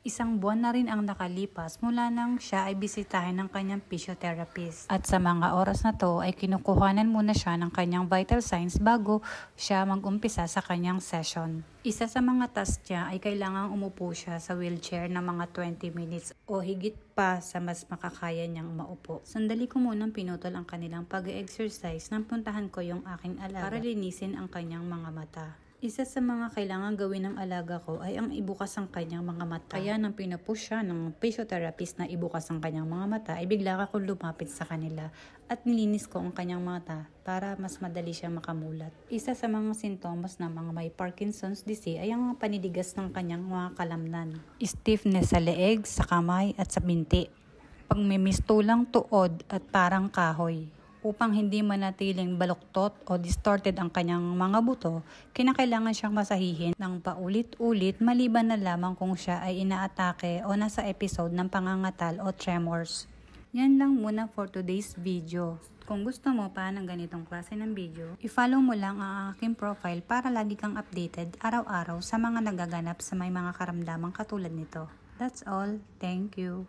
Isang buwan na rin ang nakalipas mula nang siya ay bisitahin ng kanyang physiotherapist. At sa mga oras na to ay kinukuhanan muna siya ng kanyang vital signs bago siya mag-umpisa sa kanyang session. Isa sa mga task niya ay kailangang umupo siya sa wheelchair ng mga 20 minutes o higit pa sa mas makakaya niyang maupo. Sandali ko munang pinutol ang kanilang pag-exercise nang puntahan ko yung aking alaga para linisin ang kanyang mga mata. Isa sa mga kailangan gawin ng alaga ko ay ang ibukas ang kanyang mga mata. Kaya nang pinupush siya ng physiotherapist na ibukas ang kanyang mga mata, ay bigla akong lumapit sa kanila at nilinis ko ang kanyang mata para mas madali siya makamulat. Isa sa mga sintomas ng mga may Parkinson's disease ay ang paninigas ng kanyang mga kalamnan. Stiffness sa leeg, sa kamay at sa binti. Pagmimistulang tuod at parang kahoy. Upang hindi manatiling baluktot o distorted ang kanyang mga buto, kinakailangan siyang masahihin ng paulit-ulit maliban na lamang kung siya ay inaatake o nasa episode ng pangangatal o tremors. Yan lang muna for today's video. Kung gusto mo pa ng ganitong klase ng video, i-follow mo lang ang aking profile para lagi kang updated araw-araw sa mga nagaganap sa may mga karamdamang katulad nito. That's all. Thank you.